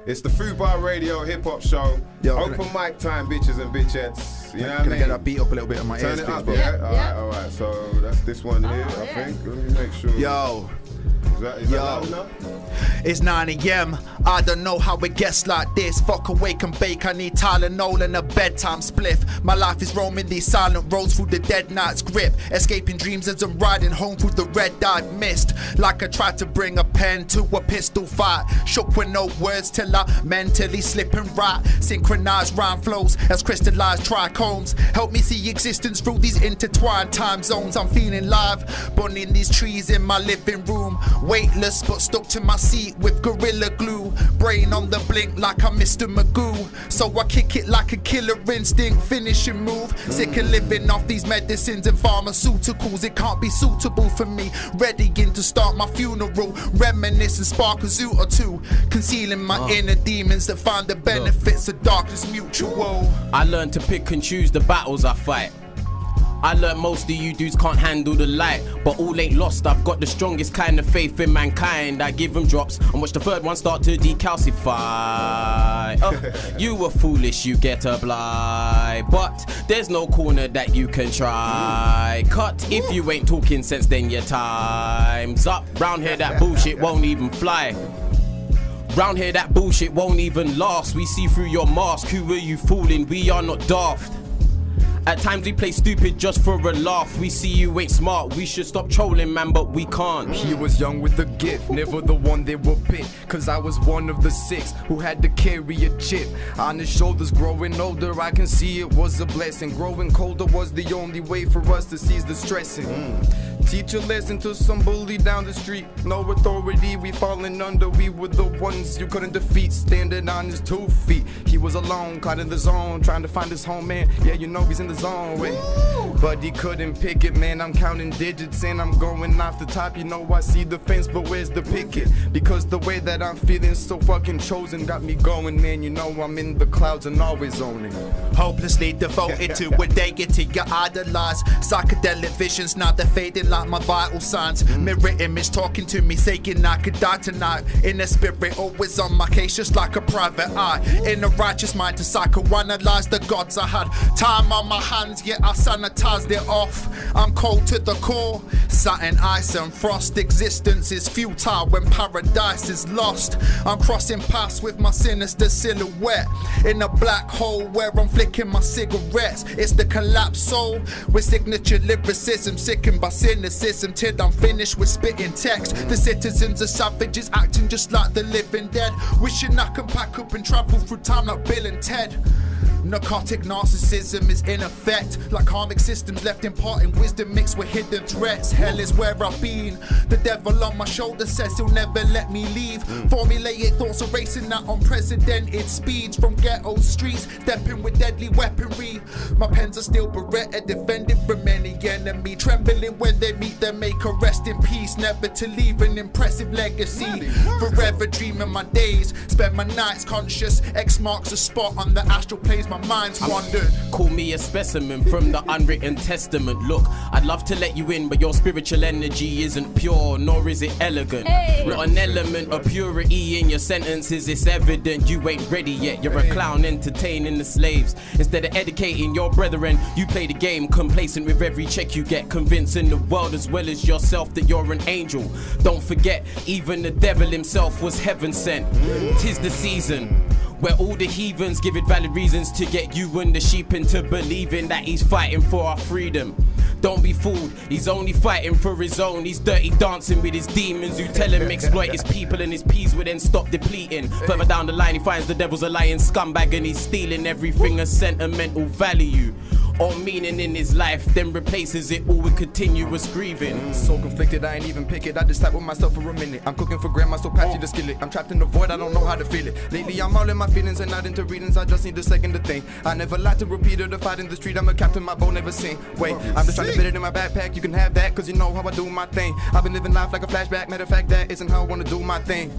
It's the FUBAR Radio Hip Hop Show. Yo, Open mic time, bitches and bitchettes. You know what I mean? Can I get that beat up a little bit on my ears, Turn it up, please, yeah? Alright. So that's this one here, I think. Let me make sure. Yo. Is that loud enough? It's 9 a.m. I don't know how it gets like this. Fuck awake and bake. I need Tylenol and a bedtime spliff. My life is roaming these silent roads through the dead night's grip. Escaping dreams as I'm riding home through the red-eyed mist. Like I tried to bring a pen to a pistol fight. Shook with no words till I mentally slip and write. Synchronized rhyme flows as crystallized trichomes. Help me see existence through these intertwined time zones. I'm feeling live, born in these trees in my living room. Weightless but stuck to my seat with gorilla glue. Brain on the blink like I'm Mr. Magoo. So I kick it like a killer instinct, finishing move. Sick of living off these medicines and pharmaceuticals. It can't be suitable for me. Readying to start my funeral. Reminisce and spark a zoot or two. Concealing my inner demons that find the benefits of darkness mutual. I learned to pick and choose the battles I fight. I learn't most of you dudes can't handle the light, but all ain't lost. I've got the strongest kind of faith in mankind. I give them drops and watch the third one start to decalcify. You were foolish, you get a blind, but there's no corner that you can try. Cut if you ain't talking sense, then your time's up. Round here that bullshit won't even fly. Round here that bullshit won't even last. We see through your mask, who are you fooling? We are not daft. At times we play stupid just for a laugh. We see you ain't smart, we should stop trolling, man, but we can't. He was young with a gift, never the one they will pick. Cause I was one of the 6 who had to carry a chip on his shoulders. Growing older, I can see it was a blessing. Growing colder was the only way for us to seize the stressing. Teach a lesson to some bully down the street. No authority, we falling under. We were the ones you couldn't defeat. Standing on his 2 feet. He was alone, caught in the zone, trying to find his home, man. Yeah, you know he's in the zone, wait. But he couldn't pick it, man. I'm counting digits and I'm going off the top. You know I see the fence, but where's the picket? Because the way that I'm feeling so fucking chosen got me going, man. You know I'm in the clouds and always owning. Hopelessly devoted to a deity you idolize. Psychedelic visions, now they're fading like my vital signs. Mirror image talking to me, saying I could die tonight. In a spirit, always on my case, just like a private eye. In a righteous mind to psychoanalyze the gods I had. Time on my hands, yet I sanitized it off. I'm cold to the core, satin ice and frost. Existence is futile when paradise is lost. I'm crossing paths with my sinister silhouette in a black hole where I'm flicking my cigarettes. It's the collapsed soul with signature lyricism, sickened by cynicism till I'm finished with spitting text. The citizens are savages acting just like the living dead, wishing I can pack up and travel through time like Bill and Ted. Narcotic narcissism is in effect, like karmic systems left imparting wisdom mixed with hidden threats. Hell is where I've been. The devil on my shoulder says he'll never let me leave. Formulated thoughts are racing at unprecedented speeds from ghetto streets, stepping with deadly weaponry. My pens are still Beretta, defended from any enemy. Trembling when they meet their maker, rest in peace, never to leave an impressive legacy. Forever dreaming my days, spend my nights conscious. X marks a spot on the astral planes. My mind's wandered. Call me a specimen from the unwritten testament. Look, I'd love to let you in, but your spiritual energy isn't pure, nor is it elegant. Not an element of purity in your sentences, it's evident you ain't ready yet. You're a clown entertaining the slaves. Instead of educating your brethren, you play the game, complacent with every check you get, convincing the world as well as yourself that you're an angel. Don't forget, even the devil himself was heaven sent. 'Tis the season where all the heathens give it valid reasons to get you and the sheep into believing that he's fighting for our freedom. Don't be fooled, he's only fighting for his own. He's dirty dancing with his demons who tell him exploit his people, and his peas will then stop depleting. Further down the line he finds the devil's a lying scumbag and he's stealing everything of sentimental value or meaning in his life, then replaces it all with continuous grieving. So conflicted, I ain't even pick it. I just sat with myself for a minute. I'm cooking for grandma, so patchy the skillet. I'm trapped in the void, I don't know how to feel it. Lately I'm all in my feelings and not into readings. I just need a second to think. I never lied to repeat or to fight in the street. I'm a captain, my boat never sing. Wait, I'm just trying to fit it in my backpack. You can have that, cause you know how I do my thing. I've been living life like a flashback. Matter of fact, that isn't how I wanna do my thing.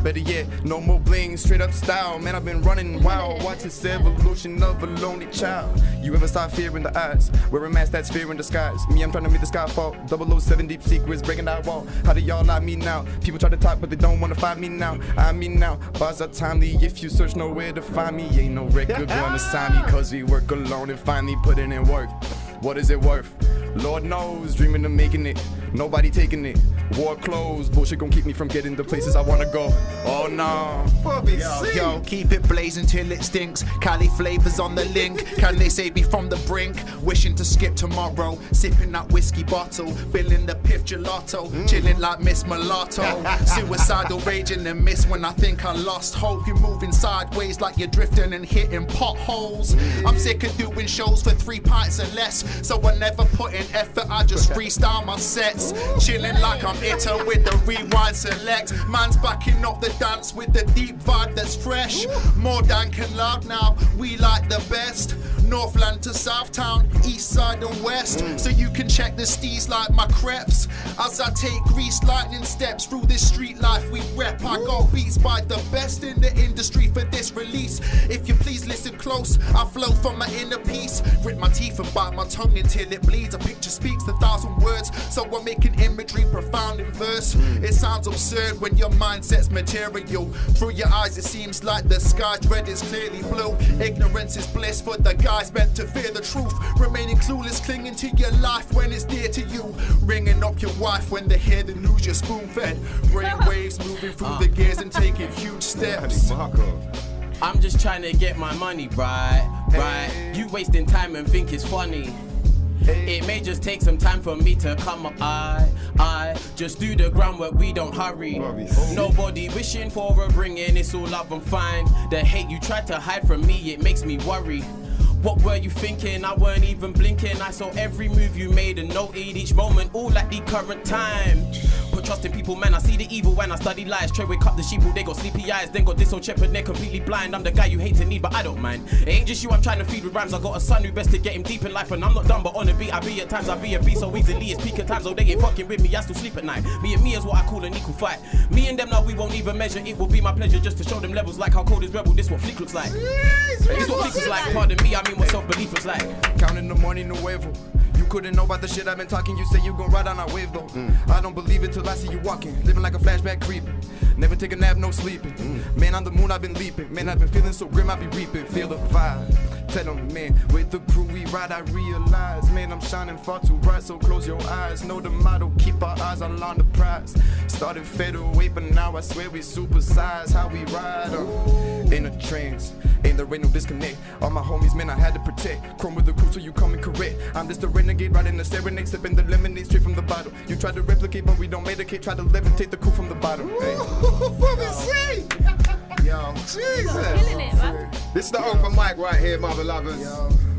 Better yet, no more bling, straight up style. Man, I've been running wild, watch this evolution of a lonely child. You ever saw fear in the eyes? Wearing masks, that's fear in disguise. Me, I'm trying to make the sky fall. 007 deep secrets, breaking that wall. How do y'all not me now? People try to talk, but they don't wanna find me now. I mean now, bars are timely. If you search nowhere to find me, ain't no record gonna sign me. Cause we work alone and finally putting in work. What is it worth? Lord knows, dreaming of making it. Nobody taking it. War closed, bullshit gon' keep me from getting the places I wanna go. Oh no. Bobby Yo, C. yo, keep it blazing till it stinks. Cali flavors on the link. Can they save me from the brink? Wishing to skip tomorrow. Sipping that whiskey bottle. Billing the piff gelato. Chilling like Miss Mulatto. Suicidal raging and miss when I think I lost hope. You're moving sideways like you're drifting and hitting potholes. I'm sick of doing shows for 3 pints or less. So I never put in effort, I just freestyle my sets. Chilling like I'm Ito with the rewind select. Man's backing up the dance with the deep vibe that's fresh. More dank and loud now, we like the best. Northland to Southtown, east side and west. So you can check the steez like my crepes. As I take grease lightning steps through this street life we rep. I got beats by the best in the industry for this release. If you please listen close, I flow from my inner peace. Grit my teeth and bite my tongue until it bleeds. A picture speaks 1,000 words, so I'm making imagery profound in verse. It sounds absurd when your mindset's material. Through your eyes it seems like the sky's red is clearly blue. Ignorance is bliss for the guys meant to fear the truth. Remaining clueless, clinging to your life when it's dear to you. Ringing up your wife when they hear the news you're spoon-fed. Brain waves moving through the gears and taking huge steps. Manny Marko. I'm just trying to get my money right. You wasting time and think it's funny. It may just take some time for me to come up. I just do the groundwork, we don't hurry. Nobody wishing for a bringing, it's all love and fine. The hate you tried to hide from me, it makes me worry. What were you thinking? I weren't even blinking. I saw every move you made and noted each moment, all at the current time. Put trust in people, man, I see the evil when I study lies. Try wake up the sheeple, they got sleepy eyes. Then got this old shepherd, they're completely blind. I'm the guy you hate to need, but I don't mind. It ain't just you I'm trying to feed with rhymes. I got a son who best to get him deep in life. And I'm not done, but on the beat I be at times. I be a beast so easily, it's peak at times. Oh, they ain't fucking with me, I still sleep at night. Me and me is what I call an equal fight. Me and them now, we won't even measure. It will be my pleasure just to show them levels like how cold is rebel. This what Flick looks like. This what Flick is like, pardon me, I mean what self-belief looks like. Counting the money, no huevo. You couldn't know about the shit I've been talking. You say you gon' ride on our wave though. I don't believe it till I see you walking, living like a flashback creeping. Never take a nap, no sleeping. Man, on the moon I've been leaping. Man, I've been feeling so grim, I be reaping. Feel the vibe. Tell them, man, with the crew we ride, I realize, man, I'm shining far too bright. So close your eyes. Know the motto, keep our eyes on the prize. Started fade away, but now I swear we supersize how we ride. In a trance, ain't there ain't no disconnect. All my homies, man, I had to protect. Chrome with the crew, so you come and correct. I'm just a renegade, riding the serenade, sipping the lemonade straight from the bottle. You try to replicate, but we don't medicate. Try to levitate the crew from the bottom. Hey. Bobby C. Yo, Jesus. Killing it, man. This is the open mic right here, my beloveds.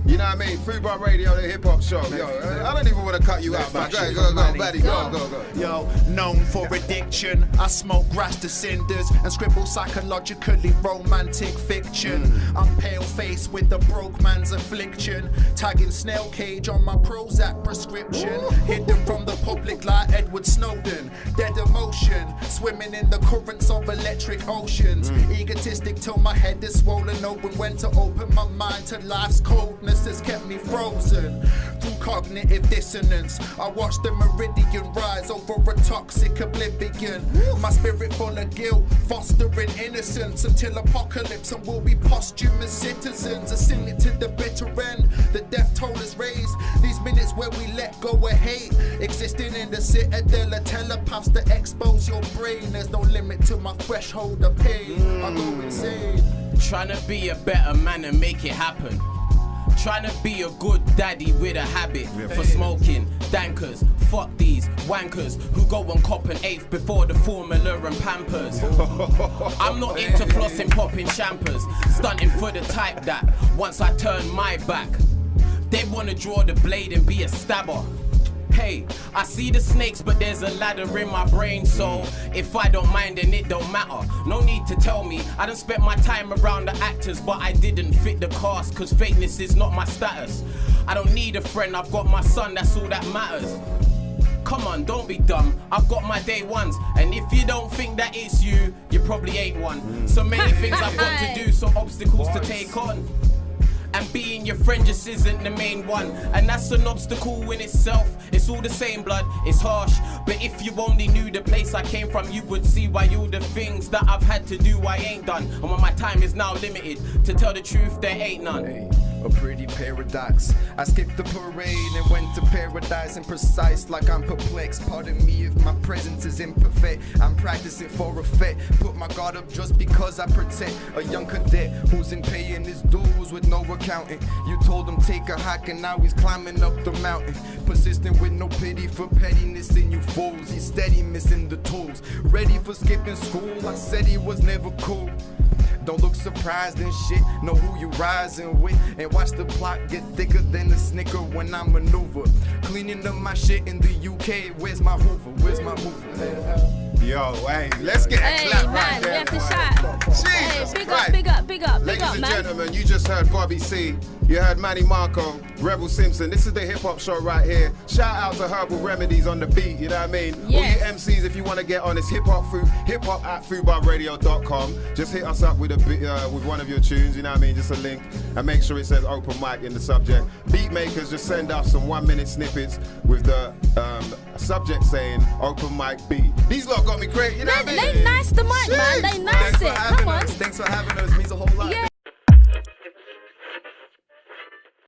You know what I mean? FUBAR Radio, the hip hop show. Yo, I don't even want to cut you out, man. Go, buddy, go. Yo, known for addiction, I smoke grass to cinders and scribble psychologically romantic fiction. I'm pale faced with the broke man's affliction, tagging snail cage on my Prozac prescription. Hidden from the public like Edward Snowden, dead emotion, swimming in the currents of electric oceans. Egotistic till my head is swollen open, when to open my mind to life's coldness has kept me frozen. Through cognitive dissonance, I watch the meridian rise over a toxic oblivion. My spirit full of guilt, fostering innocence until apocalypse, and we'll be posthumous citizens. A cynic to the bitter end, the death toll is raised. These minutes where we let go of hate, existing in the citadel of telepaths that expose your brain. There's no limit to my threshold of pain. I go insane. Trying to be a better man and make it happen. Trying to be a good daddy with a habit for smoking dankers. Fuck these wankers who go and cop an eighth before the formula and Pampers. I'm not into flossing, popping champers, stunting for the type that once I turn my back, they wanna draw the blade and be a stabber. Hey, I see the snakes, but there's a ladder in my brain, so if I don't mind, then it don't matter. No need to tell me, I done spent my time around the actors, but I didn't fit the cast, cause fakeness is not my status. I don't need a friend, I've got my son, that's all that matters. Come on, don't be dumb. I've got my day ones, and if you don't think that it's you, you probably ain't one. So many things I've got to do, so obstacles to take on. And being your friend just isn't the main one. And that's an obstacle in itself. It's all the same blood, it's harsh. But if you only knew the place I came from, you would see why all the things that I've had to do I ain't done. And when my time is now limited, to tell the truth there ain't none. Hey, a pretty paradox. I skipped the parade and went to paradise, imprecise like I'm perplexed. Pardon me if my presence is imperfect. I'm practicing for effect. Put my guard up just because I protect a young cadet who's in paying his dues with no accounting. You told him take a hike and now he's climbing up the mountain. Persistent with no pity for pettiness in you fools. He's steady missing the tools. Ready for skipping school. I said he was never cool. Don't look surprised and shit, know who you rising with. And watch the plot get thicker than a snicker when I maneuver. Cleaning up my shit in the UK, where's my Hoover, where's my Hoover? Yo, hey, let's get a clap right there. We have to shout. Jesus Big Christ. up, big up, big up, big Ladies up, and man. gentlemen, you just heard Bobby C. You heard Manny Marko, Rebel Simpson. This is the hip hop show right here. Shout out to Herbal Remediez on the beat, you know what I mean? Yes. All you MCs, if you want to get on, it's hip hop at FUBARradio.com. Just hit us up with with one of your tunes, you know what I mean? Just a link. And make sure it says open mic in the subject. Beat makers, just send us some 1-minute snippets with the subject saying open mic beat. These lot got me crazy, you know what I mean? They nice the mic, man. They nice it. Come on. Thanks for having us. Means a whole lot. Yeah.